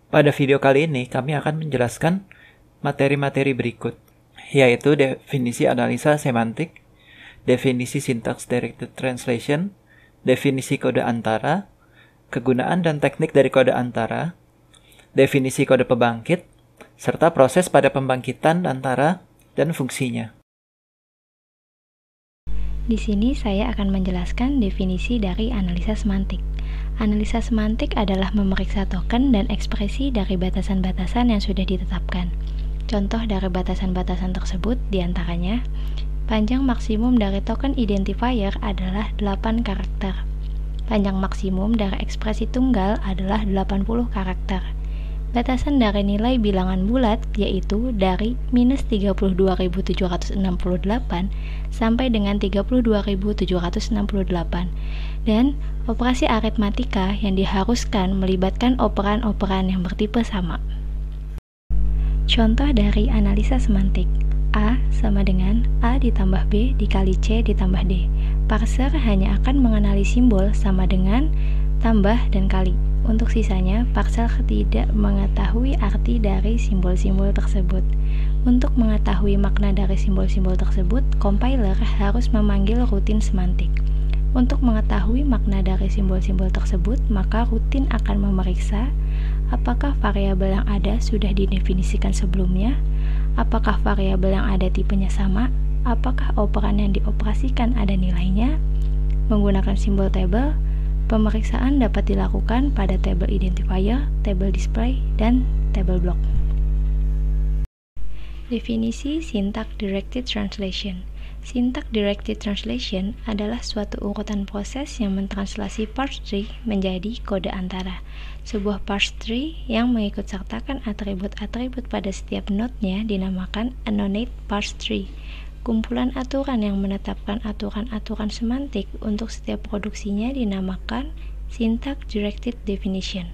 Pada video kali ini, kami akan menjelaskan materi-materi berikut, yaitu definisi analisa semantik, definisi syntax directed translation, definisi kode antara, kegunaan dan teknik dari kode antara, definisi kode pembangkit, serta proses pada pembangkitan antara dan fungsinya. Di sini saya akan menjelaskan definisi dari analisa semantik. Analisa semantik adalah memeriksa token dan ekspresi dari batasan-batasan yang sudah ditetapkan. Contoh dari batasan-batasan tersebut diantaranya, panjang maksimum dari token identifier adalah 8 karakter. Panjang maksimum dari ekspresi tunggal adalah 80 karakter. Batasan dari nilai bilangan bulat yaitu dari minus 32.768 sampai dengan 32.768, dan operasi aritmatika yang diharuskan melibatkan operan-operan yang bertipe sama. Contoh dari analisa semantik: A sama dengan A ditambah B dikali C ditambah D. Parser hanya akan mengenali simbol sama dengan tambah dan kali. Untuk sisanya, parser tidak mengetahui arti dari simbol-simbol tersebut. Untuk mengetahui makna dari simbol-simbol tersebut, compiler harus memanggil rutin semantik. Untuk mengetahui makna dari simbol-simbol tersebut, maka rutin akan memeriksa apakah variabel yang ada sudah didefinisikan sebelumnya, apakah variabel yang ada tipenya sama, apakah operan yang dioperasikan ada nilainya. Menggunakan simbol tabel, pemeriksaan dapat dilakukan pada table identifier, table display, dan table block. Definisi syntax directed translation. Syntax directed translation adalah suatu urutan proses yang mentranslasi parse tree menjadi kode antara. Sebuah parse tree yang mengikut sertakan atribut-atribut pada setiap node-nya dinamakan annotate parse tree. Kumpulan aturan yang menetapkan aturan-aturan semantik untuk setiap produksinya dinamakan syntax directed definition.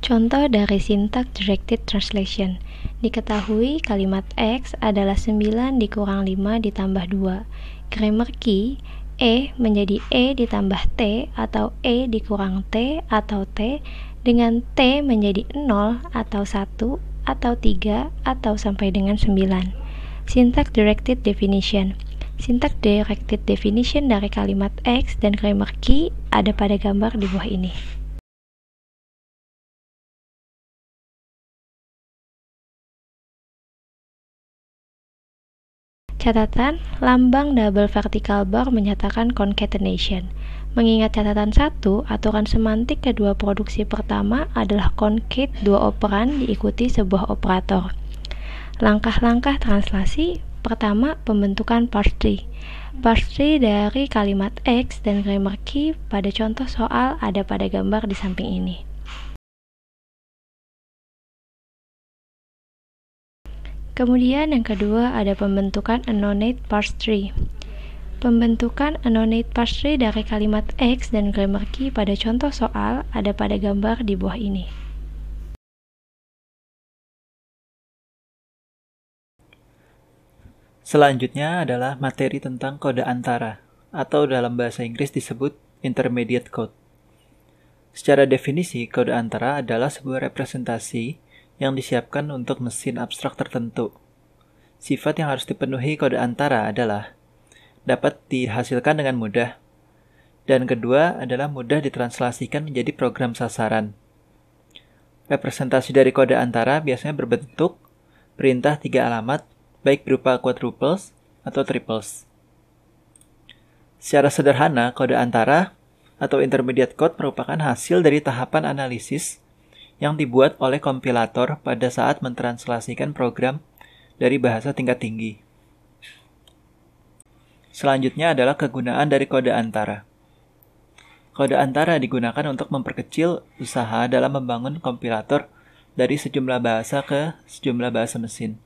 Contoh dari syntax directed translation. Diketahui kalimat X adalah 9 dikurang 5 ditambah 2. Grammar key E menjadi E ditambah T atau E dikurang T atau T dengan T menjadi 0 atau 1 atau 3 atau sampai dengan 9. Syntax directed definition. Syntax directed definition dari kalimat X dan grammar key ada pada gambar di bawah ini. Catatan, lambang double vertical bar menyatakan concatenation. Mengingat catatan 1, aturan semantik kedua produksi pertama adalah concate dua operan diikuti sebuah operator. Langkah-langkah translasi. Pertama, pembentukan parse tree. Parse tree dari kalimat X dan grammar key pada contoh soal ada pada gambar di samping ini. Kemudian yang kedua ada pembentukan annotate parse tree. Pembentukan annotate parse tree dari kalimat X dan grammar key pada contoh soal ada pada gambar di bawah ini. Selanjutnya adalah materi tentang kode antara, atau dalam bahasa Inggris disebut intermediate code. Secara definisi, kode antara adalah sebuah representasi yang disiapkan untuk mesin abstrak tertentu. Sifat yang harus dipenuhi kode antara adalah dapat dihasilkan dengan mudah, dan kedua adalah mudah ditranslasikan menjadi program sasaran. Representasi dari kode antara biasanya berbentuk perintah 3 alamat, baik berupa quadruples atau triples. Secara sederhana, kode antara atau intermediate code merupakan hasil dari tahapan analisis yang dibuat oleh kompilator pada saat mentranslasikan program dari bahasa tingkat tinggi. Selanjutnya adalah kegunaan dari kode antara. Kode antara digunakan untuk memperkecil usaha dalam membangun kompilator dari sejumlah bahasa ke sejumlah bahasa mesin.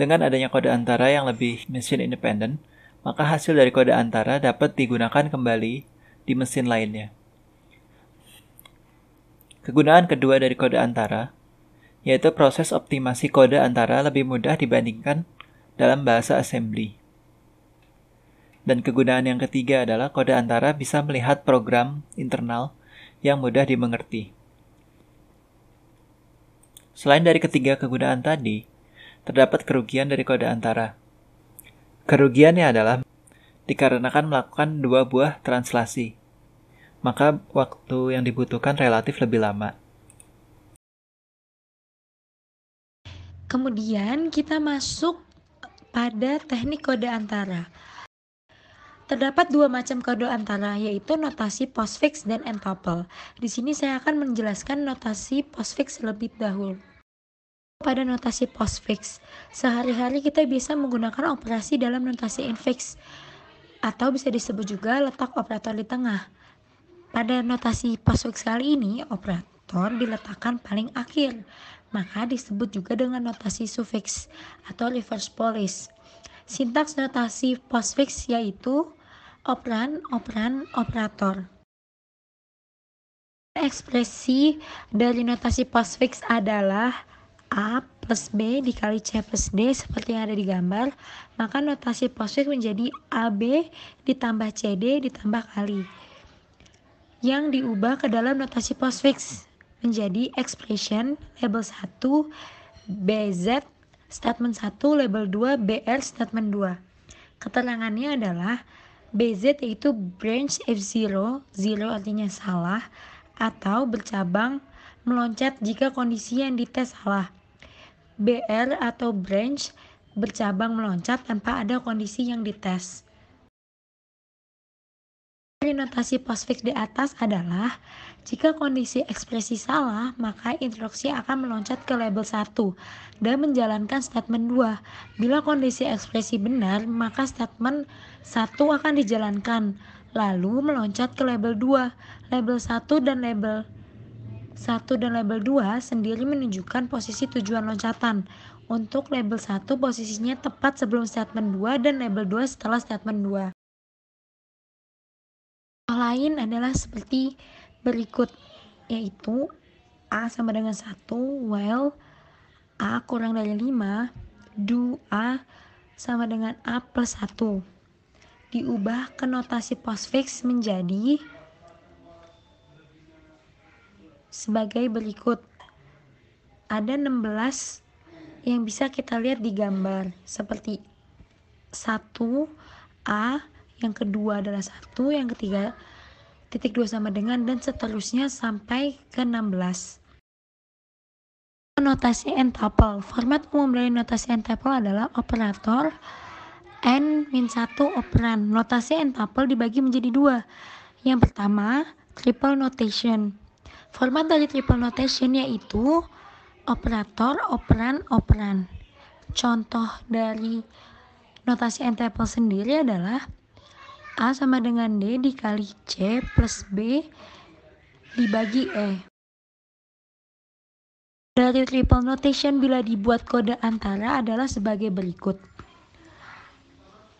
Dengan adanya kode antara yang lebih mesin independen, maka hasil dari kode antara dapat digunakan kembali di mesin lainnya. Kegunaan kedua dari kode antara, yaitu proses optimasi kode antara lebih mudah dibandingkan dalam bahasa assembly. Dan kegunaan yang ketiga adalah kode antara bisa melihat program internal yang mudah dimengerti. Selain dari ketiga kegunaan tadi, terdapat kerugian dari kode antara. Kerugiannya adalah dikarenakan melakukan 2 buah translasi, maka waktu yang dibutuhkan relatif lebih lama. Kemudian kita masuk pada teknik kode antara. Terdapat 2 macam kode antara, yaitu notasi postfix dan entuple. Di sini saya akan menjelaskan notasi postfix terlebih dahulu. Pada notasi postfix, sehari-hari kita bisa menggunakan operasi dalam notasi infix, atau bisa disebut juga letak operator di tengah. Pada notasi postfix kali ini, operator diletakkan paling akhir, maka disebut juga dengan notasi suffix atau reverse polish. Sintaks notasi postfix yaitu operan, operan, operator. Ekspresi dari notasi postfix adalah A plus B dikali C plus D seperti yang ada di gambar, maka notasi postfix menjadi AB ditambah CD ditambah kali, yang diubah ke dalam notasi postfix menjadi expression label 1 BZ statement 1, label 2 BR statement 2. Keterangannya adalah BZ yaitu branch F0, 0 artinya salah, atau bercabang meloncat jika kondisi yang dites salah. BR atau branch bercabang meloncat tanpa ada kondisi yang dites. Dari notasi postfix di atas adalah jika kondisi ekspresi salah, maka instruksi akan meloncat ke label 1 dan menjalankan statement 2. Bila kondisi ekspresi benar, maka statement 1 akan dijalankan, lalu meloncat ke label 2. Label 1 dan label 2 sendiri menunjukkan posisi tujuan loncatan. Untuk label 1 posisinya tepat sebelum statement 2 dan label 2 setelah statement 2. Contoh lain adalah seperti berikut, yaitu A sama dengan 1 while A kurang dari 5, do A sama dengan A plus 1. Diubah ke notasi postfix menjadi sebagai berikut. Ada 16 yang bisa kita lihat di gambar, seperti 1 A, yang kedua adalah 1, yang ketiga titik 2 sama dengan, dan seterusnya sampai ke 16. Notasi entuple. Format umum dari notasi entuple adalah operator n-1 operan. Notasi entuple dibagi menjadi 2. Yang pertama, triple notation. Format dari triple notation yaitu operator, operan, operan. Contoh dari notasi entuple sendiri adalah A sama dengan D dikali C plus B dibagi E. Dari triple notation bila dibuat kode antara adalah sebagai berikut.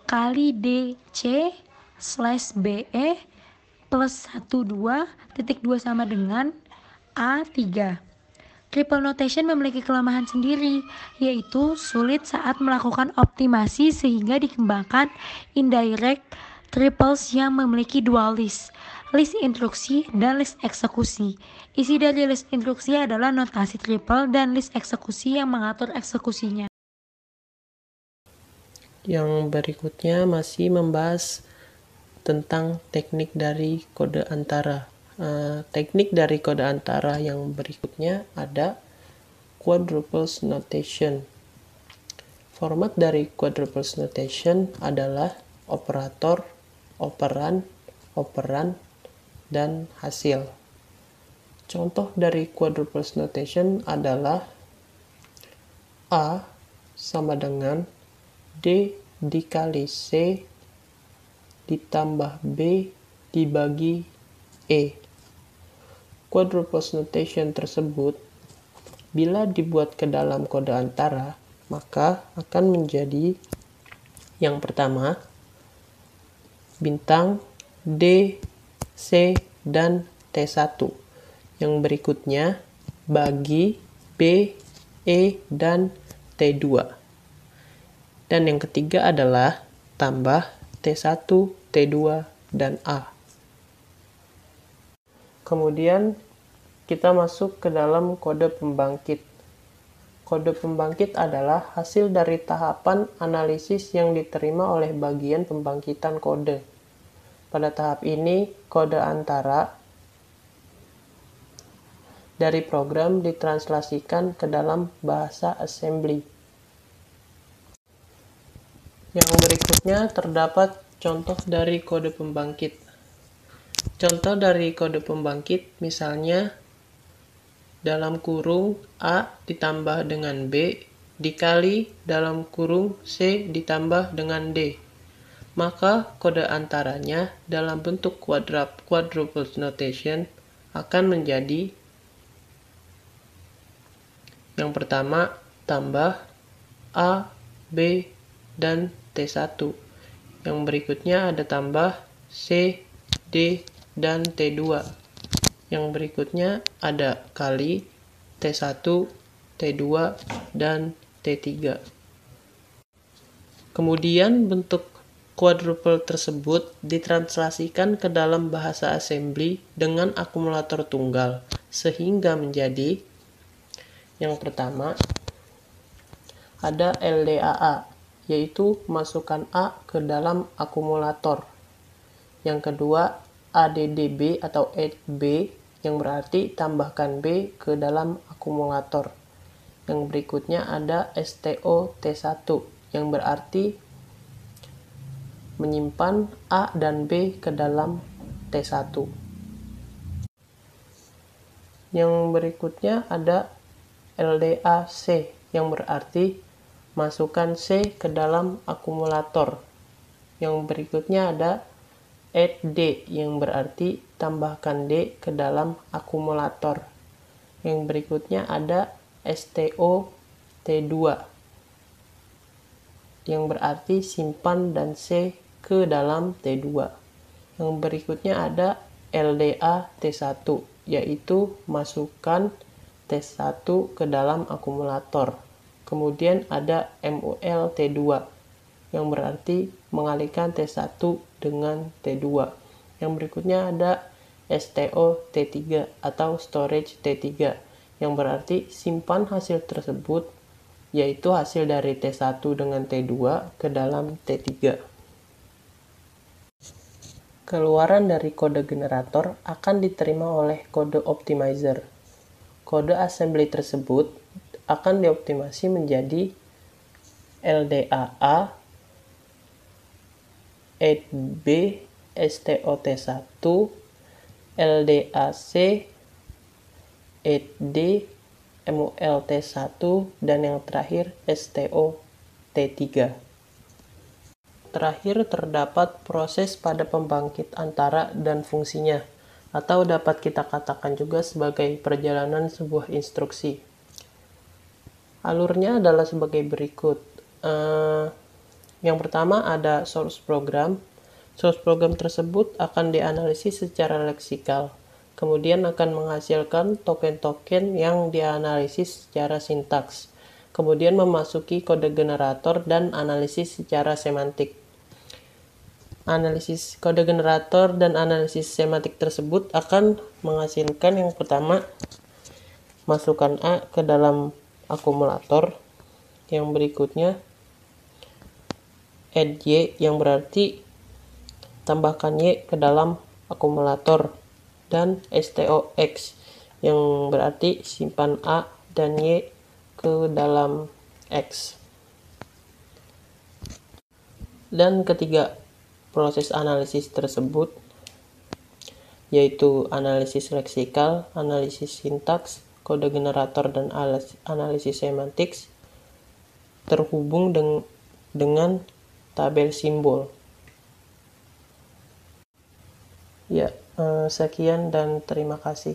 Kali DC slash BE plus 12 titik 2 sama dengan A3. Triple notation memiliki kelemahan sendiri, yaitu sulit saat melakukan optimasi sehingga dikembangkan indirect triples yang memiliki dual list instruksi dan list eksekusi. Isi dari list instruksi adalah notasi triple dan list eksekusi yang mengatur eksekusinya. Yang berikutnya masih membahas tentang teknik dari kode antara. Teknik dari kode antara yang berikutnya ada quadruples notation. Format dari quadruples notation adalah operator, operan, operan, dan hasil. Contoh dari quadruples notation adalah A sama dengan D dikali C ditambah B dibagi E. Quadruples notation tersebut bila dibuat ke dalam kode antara, maka akan menjadi yang pertama bintang D, C, dan T1. Yang berikutnya bagi B, E, dan T2. Dan yang ketiga adalah tambah T1, T2, dan A. Kemudian kita masuk ke dalam kode pembangkit. kode pembangkit adalah hasil dari tahapan analisis yang diterima oleh bagian pembangkitan kode. Pada tahap ini, kode antara dari program ditranslasikan ke dalam bahasa assembly. Yang berikutnya terdapat contoh dari kode pembangkit. Contoh dari kode pembangkit misalnya dalam kurung A ditambah dengan B dikali dalam kurung C ditambah dengan D. Maka kode antaranya dalam bentuk quadruple notation akan menjadi yang pertama tambah A, B, dan T1. Yang berikutnya ada tambah C, D, dan T2. Yang berikutnya ada kali T1, T2, dan T3. Kemudian bentuk quadruple tersebut ditranslasikan ke dalam bahasa assembly dengan akumulator tunggal, sehingga menjadi yang pertama ada LDAA, yaitu masukkan A ke dalam akumulator. Yang kedua, ADDB atau add B, yang berarti tambahkan B ke dalam akumulator. Yang berikutnya ada STO T1, yang berarti menyimpan A dan B ke dalam T1. Yang berikutnya ada LDAC, yang berarti masukkan C ke dalam akumulator. Yang berikutnya ada add D, yang berarti tambahkan D ke dalam akumulator. Yang berikutnya ada STO T2, yang berarti simpan dan C ke dalam T2. Yang berikutnya ada LDA T1, yaitu masukkan T1 ke dalam akumulator. Kemudian ada MUL T2, yang berarti mengalihkan T1 dengan T2. Yang berikutnya ada STO T3 atau storage T3, yang berarti simpan hasil tersebut, yaitu hasil dari T1 dengan T2 ke dalam T3. Keluaran dari kode generator akan diterima oleh kode optimizer. Kode assembly tersebut akan dioptimasi menjadi LDAA, add B, STOT1, LDAC, add D, MULT1, dan yang terakhir STOT3. Terakhir terdapat proses pada pembangkit antara dan fungsinya, atau dapat kita katakan juga sebagai perjalanan sebuah instruksi. Alurnya adalah sebagai berikut. Yang pertama ada source program. Source program tersebut akan dianalisis secara leksikal. Kemudian akan menghasilkan token-token yang dianalisis secara sintaks. Kemudian memasuki kode generator dan analisis secara semantik. Analisis kode generator dan analisis semantik tersebut akan menghasilkan yang pertama, masukkan A ke dalam akumulator. Yang berikutnya add Y, yang berarti tambahkan Y ke dalam akumulator, dan STOX, yang berarti simpan A dan Y ke dalam X. Dan ketiga proses analisis tersebut yaitu analisis leksikal, analisis sintaks, kode generator, dan analisis semantics terhubung dengan tabel simbol. Ya, sekian dan terima kasih.